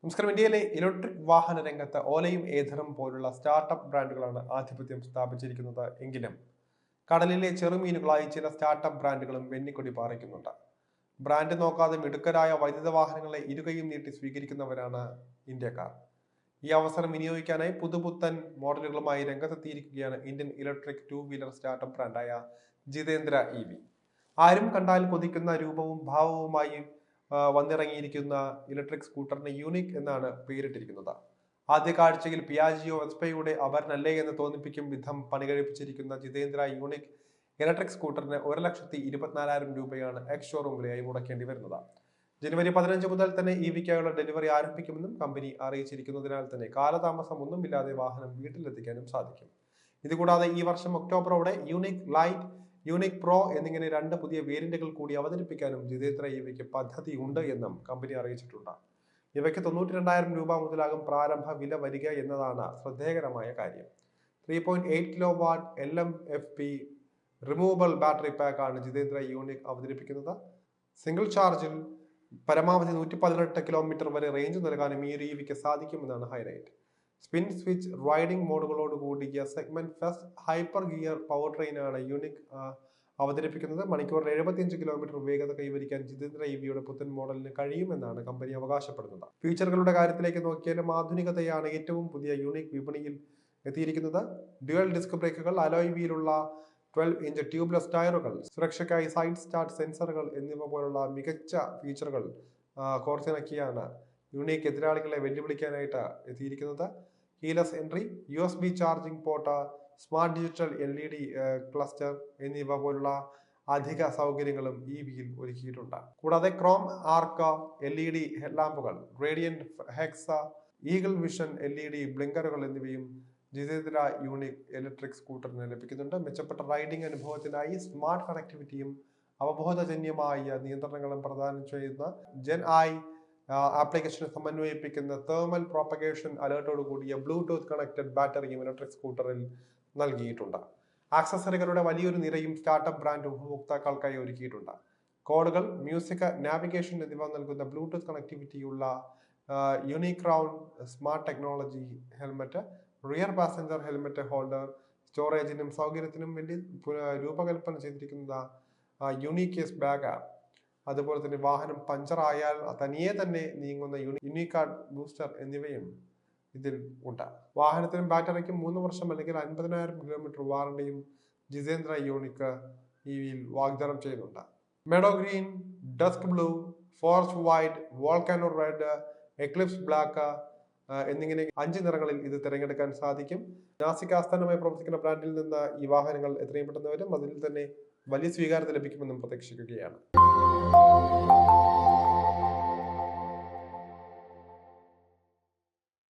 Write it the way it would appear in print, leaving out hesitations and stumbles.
നമസ്കാരം. ഇന്ത്യയിലെ ഇലക്ട്രിക് വാഹന രംഗത്ത് ഓലയും ഏഥറും പോലുള്ള സ്റ്റാർട്ടപ്പ് ബ്രാൻഡുകളാണ് ആധിപത്യം സ്ഥാപിച്ചിരിക്കുന്നത് എങ്കിലും കടലിലെ ചെറുമീനുകളായി ചില സ്റ്റാർട്ടപ്പ് ബ്രാൻഡുകളും വെന്നിക്കൊടി പാറിക്കുന്നുണ്ട്. ബ്രാൻഡ് നോക്കാതെ മിടുക്കരായ വൈദ്യുത വാഹനങ്ങളെ ഇരുകൈയും നീട്ടി സ്വീകരിക്കുന്നവരാണ് ഇന്ത്യക്കാർ. ഈ അവസരം വിനിയോഗിക്കാനായി പുതുപുത്തൻ മോഡലുകളുമായി രംഗത്തെത്തിയിരിക്കുകയാണ് Indian electric two wheeler startup ബ്രാൻഡായ ജിതേന്ദ്ര EV. ആരും കണ്ടാൽ കൊതിക്കുന്ന രൂപവും ഭാവവുമായി വന്നിറങ്ങിയിരിക്കുന്ന ഇലക്ട്രിക് സ്കൂട്ടറിന് യൂണിക് എന്നാണ് പേരിട്ടിരിക്കുന്നത്. ആദ്യ കാഴ്ചയിൽ പിയാജിയോ വെസ്പയുടെ അവരനല്ലേ എന്ന് തോന്നിപ്പിക്കും വിധം പണികഴിപ്പിച്ചിരിക്കുന്ന ജിതേന്ദ്ര യൂണിക് ഇലക്ട്രിക് സ്കൂട്ടറിന് 1,24,000 രൂപയാണ് എക്സ് ഷോറൂം വിലയായി മുടക്കേണ്ടി വരുന്നത്. ജനുവരി 15 മുതൽ തന്നെ EVക്കായുള്ള ഡെലിവറി ആരംഭിക്കുമെന്നും കമ്പനി അറിയിച്ചിരിക്കുന്നതിനാൽ തന്നെ കാലതാമസം ഒന്നുമില്ലാതെ വാഹനം വീട്ടിലെത്തിക്കാനും സാധിക്കും. ഇതുകൂടാതെ ഈ വർഷം ഒക്ടോബറോടെ യൂണിക് ലൈറ്റ്, യൂണിക് പ്രോ എന്നിങ്ങനെ 2 പുതിയ വേരിയന്റുകൾ കൂടി അവതരിപ്പിക്കാനും ജിതേന്ദ്ര EVക്ക് പദ്ധതിയുണ്ട് എന്നും കമ്പനി അറിയിച്ചിട്ടുണ്ട്. ഇവയ്ക്ക് 92,000 രൂപ മുതലാകും പ്രാരംഭ വില വരിക എന്നതാണ് ശ്രദ്ധേയകരമായ കാര്യം. 3.8 kW LMFP റിമൂവബിൾ ബാറ്ററി പാക്കാണ് ജിതേന്ദ്ര യൂണിക് അവതരിപ്പിക്കുന്നത്. സിംഗിൾ ചാർജിൽ പരമാവധി 118 കിലോമീറ്റർ വരെ റേഞ്ച് നൽകാനും ഈ EVക്ക് സാധിക്കുമെന്നാണ് ഹൈലൈറ്റ്. സ്പിൻ സ്വിച്ച് റൈഡിംഗ് മോഡുകളോട് കൂടിയ segment first hyper gear power ട്രെയിനാണ് യൂണിക് അവതരിപ്പിക്കുന്നത്. മണിക്കൂറിൽ 75 കിലോമീറ്റർ വേഗത കൈവരിക്കാൻ ജിതേന്ദ്ര EVയുടെ പുത്തൻ മോഡലിന് കഴിയുമെന്നാണ് കമ്പനി അവകാശപ്പെടുന്നത്. ഫീച്ചറുകളുടെ കാര്യത്തിലേക്ക് നോക്കിയാലും ആധുനികതയാണ് ഏറ്റവും പുതിയ യൂണിക് വിപണിയിൽ എത്തിയിരിക്കുന്നത്. ഡ്യുവൽ ഡിസ്ക് ബ്രേക്കുകൾ, അലോയ് വീലുള്ള 12-ഇഞ്ച് ട്യൂബ്ലെസ് ടയറുകൾ, സുരക്ഷയ്ക്കായി സൈഡ് സ്റ്റാർട്ട് സെൻസറുകൾ എന്നിവ പോലുള്ള മികച്ച ഫീച്ചറുകൾ കോർത്തിണക്കിയാണ് യൂണിക് എതിരാളികളെ വെല്ലുവിളിക്കാനായിട്ട് എത്തിയിരിക്കുന്നത്. Keyless entry, USB charging port, smart digital LED cluster എന്നിവ പോലുള്ള അധിക സൗകര്യങ്ങളും EVയിൽ ഒരുക്കിയിട്ടുണ്ട്. കൂടാതെ ക്രോം ആർക്ക് LED ഹെഡ്ലാമ്പുകൾ, radiant hexa, eagle vision LED ബ്ലിങ്കറുകൾ എന്നിവയും ജിതേന്ദ്ര യൂണിക് ഇലക്ട്രിക് സ്കൂട്ടറിന് ലഭിക്കുന്നുണ്ട്. മെച്ചപ്പെട്ട റൈഡിംഗ് അനുഭവത്തിനായി സ്മാർട്ട് കണക്ടിവിറ്റിയും അവബോധജന്യമായ നിയന്ത്രണങ്ങളും പ്രദാനം ചെയ്യുന്ന GenI ആപ്ലിക്കേഷനെ സമന്വയിപ്പിക്കുന്ന തേർമൽ പ്രോപ്പഗേഷൻ അലേർട്ടോട് കൂടിയ ബ്ലൂടൂത്ത് കണക്റ്റഡ് ബാറ്ററിയും ഇലക്ട്രിക് സ്കൂട്ടറിൽ നൽകിയിട്ടുണ്ട്. ആക്സസറികളുടെ വലിയൊരു നിരയും സ്റ്റാർട്ടപ്പ് ബ്രാൻഡ് ഉപഭോക്താക്കൾക്കായി ഒരുക്കിയിട്ടുണ്ട്. കോഡുകൾ, മ്യൂസിക്, നാവിഗേഷൻ എന്നിവ നൽകുന്ന ബ്ലൂടൂത്ത് കണക്ടിവിറ്റിയുള്ള unique crown smart technology helmet, rear passenger helmet holder, സ്റ്റോറേജിനും സൗകര്യത്തിനും വേണ്ടി രൂപകൽപ്പന ചെയ്തിരിക്കുന്ന യൂണിക് കേസ് ബാഗ്, അതുപോലെ തന്നെ വാഹനം പഞ്ചർ ആയാൽ തനിയെ തന്നെ നീങ്ങുന്ന യൂണികാർഡ് ബൂസ്റ്റർ എന്നിവയും ഇതിൽ ഉണ്ട്. വാഹനത്തിനും ബാറ്ററിക്കും 3 വർഷം അല്ലെങ്കിൽ 50,000 കിലോമീറ്റർ വാറണ്ടിയും ജിതേന്ദ്ര യൂണിക് EVയിൽ വാഗ്ദാനം ചെയ്യുന്നുണ്ട്. Meadow green, desk blue, forest white, volcano red, Eclipse black എന്നിങ്ങനെ 5 നിറങ്ങളിൽ ഇത് തിരഞ്ഞെടുക്കാൻ സാധിക്കും. നാസിക് ആസ്ഥാനമായി പ്രവർത്തിക്കുന്ന ബ്രാൻഡിൽ നിന്ന് ഈ വാഹനങ്ങൾ എത്രയും പെട്ടെന്ന് വരും. അതിൽ തന്നെ വലിയ സ്വീകാര്യത ലഭിക്കുമെന്നും പ്രതീക്ഷിക്കുകയാണ്.